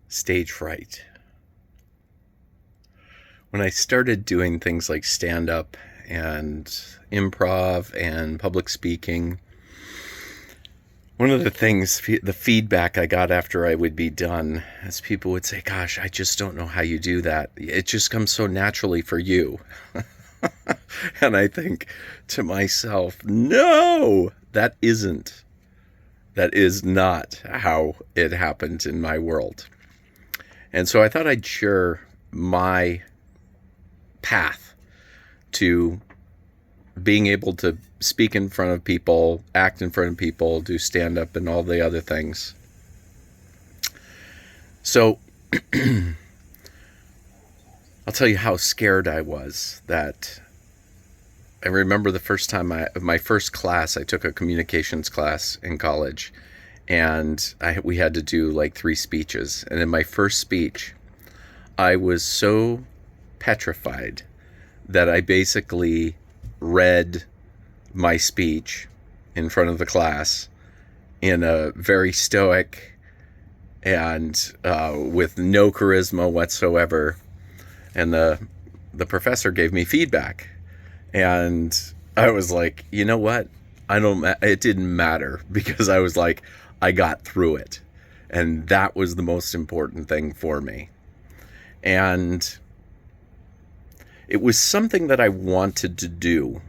Stage fright. When I started doing things like stand-up and improv and public speaking, one of the things, the feedback I got after I would be done, is people would say, "Gosh, I just don't know how you do that. It just comes so naturally for you." And I think to myself, no, that isn't. That is not how it happened in my world. And so I thought I'd share my path to being able to speak in front of people, act in front of people, do stand up, and all the other things. So I'll tell you how scared I was. That I remember the first time my first class, I took a communications class in college, and we had to do like 3 speeches. And in my first speech, I was so petrified that I basically read my speech in front of the class in a very stoic and with no charisma whatsoever. And the professor gave me feedback, and I was like, you know what? It didn't matter, because I was like, I got through it. And that was the most important thing for me. And it was something that I wanted to do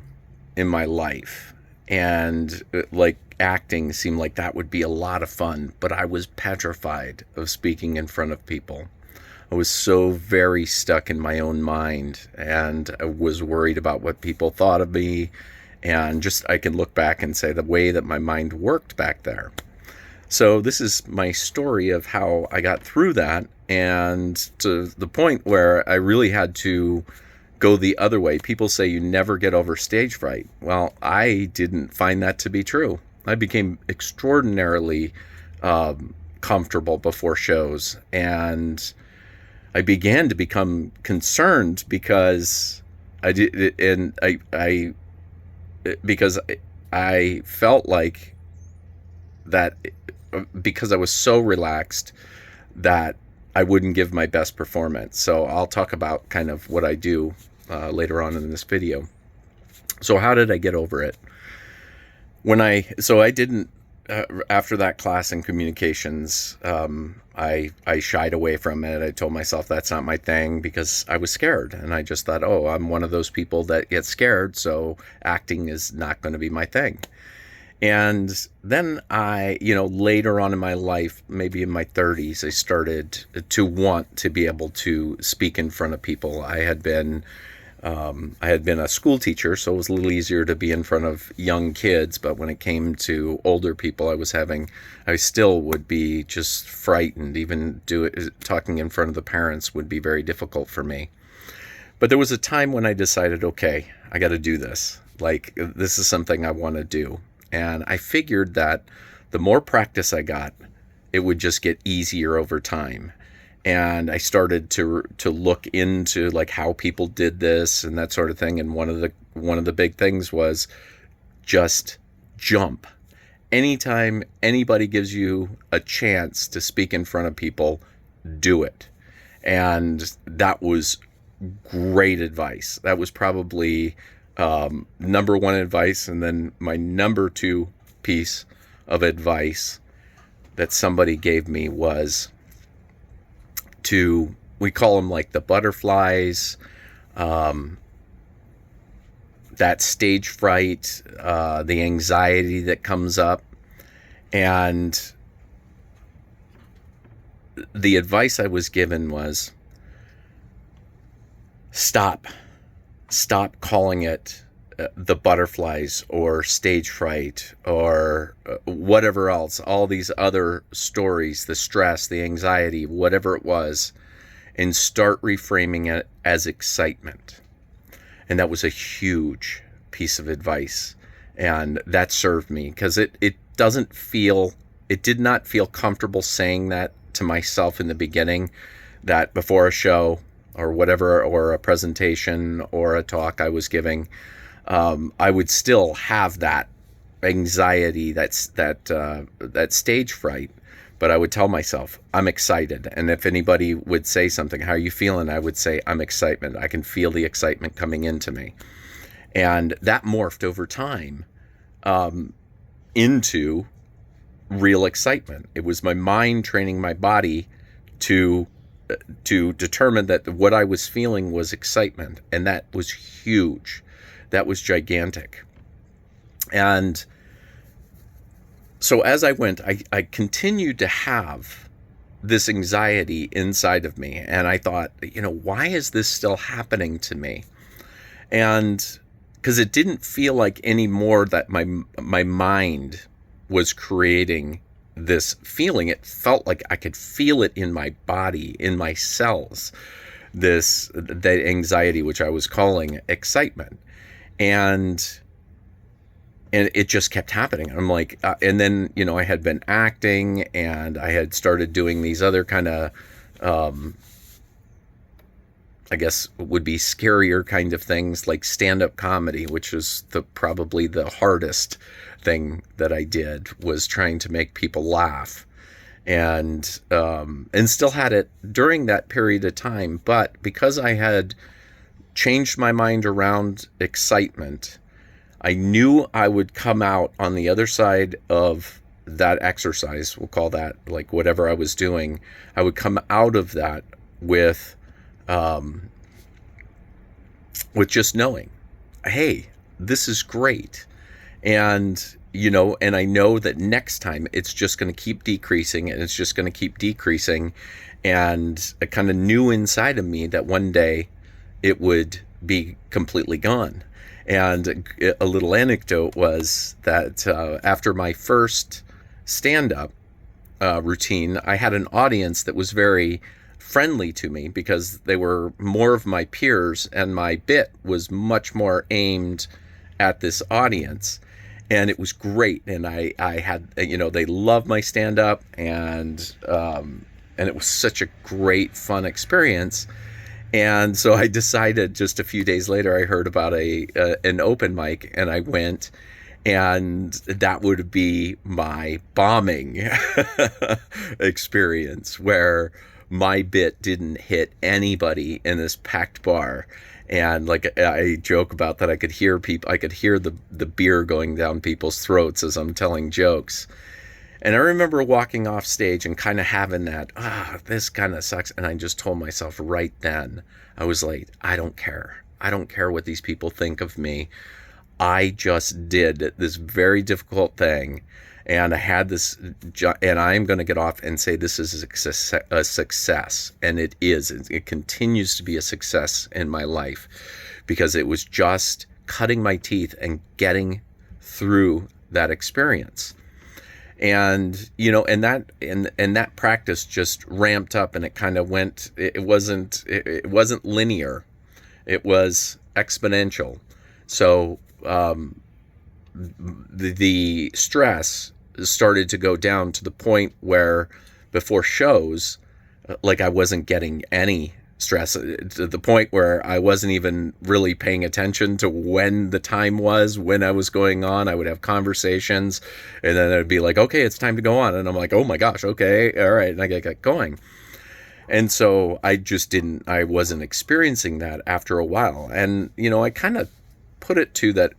in my life. And like acting seemed like that would be a lot of fun, but I was petrified of speaking in front of people. I was so very stuck in my own mind, and I was worried about what people thought of me. And just, I can look back and say the way that my mind worked back there. So this is my story of how I got through that, and to the point where I really had to go the other way. People say you never get over stage fright. Well, I didn't find that to be true. I became extraordinarily comfortable before shows, and I began to become concerned because because I felt like that, because I was so relaxed, that I wouldn't give my best performance. So I'll talk about kind of what I do later on in this video. So how did I get over it? I didn't, after that class in communications, I shied away from it. I told myself that's not my thing, because I was scared. And I just thought, oh, I'm one of those people that get scared, so acting is not going to be my thing. And then later on in my life, maybe in my 30s, I started to want to be able to speak in front of people. I had been a school teacher, so it was a little easier to be in front of young kids. But when it came to older people, I still would be just frightened. Even talking in front of the parents would be very difficult for me. But there was a time when I decided, okay, I got to do this. Like, this is something I want to do. And I figured that the more practice I got, it would just get easier over time. And I started to look into like how people did this and that sort of thing. And one of the big things was just jump. Anytime anybody gives you a chance to speak in front of people, do it. And that was great advice. That was probably number one advice. And then my number 2 piece of advice that somebody gave me was we call them like the butterflies, that stage fright, the anxiety that comes up. And the advice I was given was, stop calling it the butterflies or stage fright or whatever else, all these other stories, the stress, the anxiety, whatever it was, and start reframing it as excitement. And that was a huge piece of advice, and that served me, because it did not feel comfortable saying that to myself in the beginning, that before a show or whatever, or a presentation or a talk I was giving, I would still have that anxiety, that stage fright. But I would tell myself, I'm excited. And if anybody would say something, how are you feeling? I would say, I'm excitement. I can feel the excitement coming into me. And that morphed over time into real excitement. It was my mind training my body to determine that what I was feeling was excitement, and that was huge. That was gigantic. And so as I went, I continued to have this anxiety inside of me, and I thought, why is this still happening to me? And because it didn't feel like anymore that my mind was creating this feeling. It felt like I could feel it in my body, in my cells, the anxiety, which I was calling excitement. And it just kept happening. I'm like, and then, I had been acting, and I had started doing these other kind of, I guess would be scarier kind of things, like stand-up comedy, which was probably the hardest thing that I did, was trying to make people laugh, and still had it during that period of time. But because I had changed my mind around excitement, I knew I would come out on the other side of that exercise. We'll call that, like, whatever I was doing. I would come out of that with just knowing, hey, this is great. And, and I know that next time it's just going to keep decreasing, and it's just going to keep decreasing. And I kind of knew inside of me that one day it would be completely gone. And a little anecdote was that after my first stand-up routine, I had an audience that was very friendly to me, because they were more of my peers, and my bit was much more aimed at this audience. And it was great. And I had, they loved my stand-up, and it was such a great, fun experience. And so I decided, just a few days later, I heard about an open mic, and I went, and that would be my bombing experience, where my bit didn't hit anybody in this packed bar. And like I joke about that, I could hear the beer going down people's throats as I'm telling jokes. And I remember walking off stage and kind of having that, this kind of sucks. And I just told myself right then, I was like, I don't care. I don't care what these people think of me. I just did this very difficult thing, and I had this, and I'm going to get off and say this is a success. And it is. It continues to be a success in my life, because it was just cutting my teeth and getting through that experience. And and that practice just ramped up, and it kind of went. It wasn't linear. It was exponential. So the stress started to go down to the point where before shows, like, I wasn't getting any stress, to the point where I wasn't even really paying attention to when the time was, when I was going on. I would have conversations, and then I'd be like, okay, it's time to go on. And I'm like, oh my gosh, okay, all right. And I get going. And so I wasn't experiencing that after a while. And, I kind of put it to that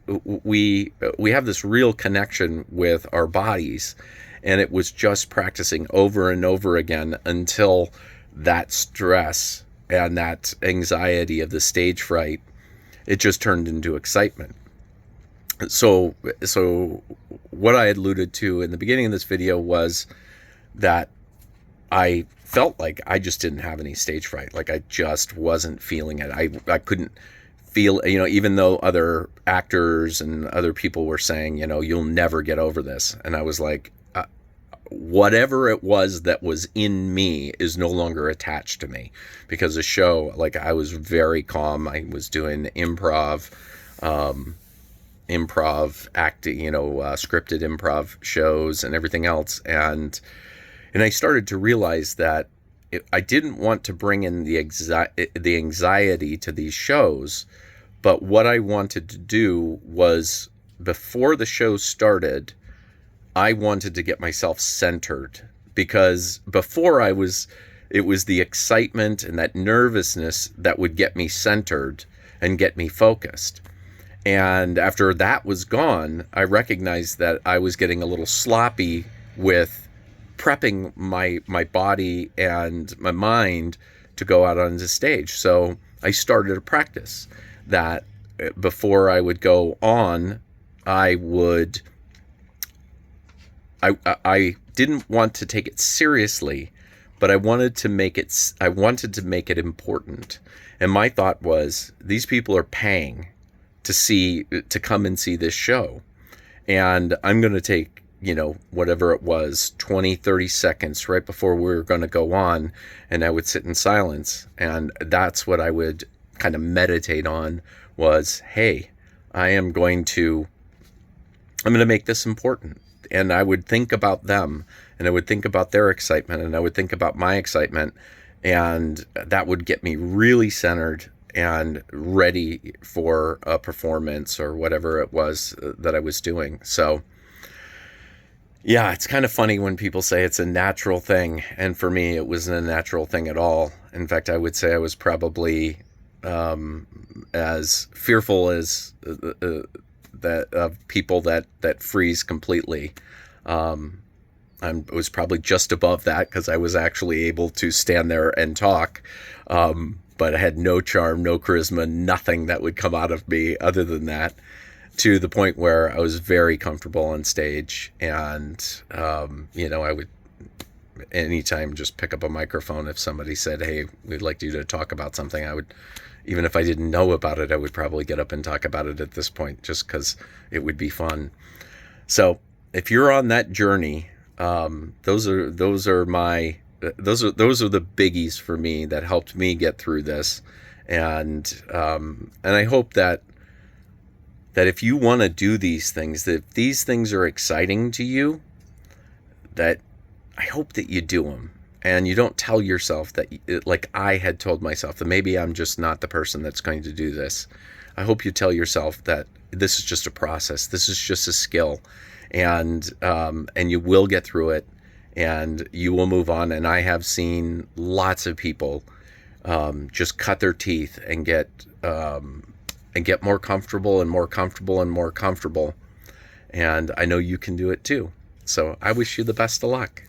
we have this real connection with our bodies, and it was just practicing over and over again until that stress and that anxiety of the stage fright, it just turned into excitement. So what I had alluded to in the beginning of this video was that I felt like I just didn't have any stage fright. Like, I just wasn't feeling it. I couldn't feel, even though other actors and other people were saying, you'll never get over this. And I was like, whatever it was that was in me is no longer attached to me, because the show, like, I was very calm. I was doing improv acting, scripted improv shows and everything else. And I started to realize that I didn't want to bring in the anxiety to these shows, but what I wanted to do was, before the show started, I wanted to get myself centered because before it was the excitement and that nervousness that would get me centered and get me focused. And after that was gone, I recognized that I was getting a little sloppy with prepping my body and my mind to go out on the stage. So I started a practice that before I would go on, I didn't want to take it seriously, but I wanted to make it important. And my thought was, these people are paying to come and see this show. And I'm going to take, whatever it was, 20, 30 seconds right before we were going to go on, and I would sit in silence. And that's what I would kind of meditate on was, hey, I'm going to make this important. And I would think about them, and I would think about their excitement, and I would think about my excitement, and that would get me really centered and ready for a performance or whatever it was that I was doing. So yeah, it's kind of funny when people say it's a natural thing, and for me it wasn't a natural thing at all. In fact, I would say I was probably as fearful as that of people that freeze completely. I was probably just above that because I was actually able to stand there and talk, but I had no charm, no charisma, nothing that would come out of me other than that, to the point where I was very comfortable on stage. And I would anytime just pick up a microphone. If somebody said, hey, we'd like you to talk about something, I would, even if I didn't know about it, I would probably get up and talk about it at this point, just because it would be fun. So if you're on that journey, those are the biggies for me that helped me get through this. And I hope that if you want to do these things, that if these things are exciting to you, that I hope that you do them. And you don't tell yourself that, like I had told myself, that maybe I'm just not the person that's going to do this. I hope you tell yourself that this is just a process. This is just a skill. And you will get through it, and you will move on. And I have seen lots of people just cut their teeth and get more comfortable and more comfortable and more comfortable. And I know you can do it too. So I wish you the best of luck.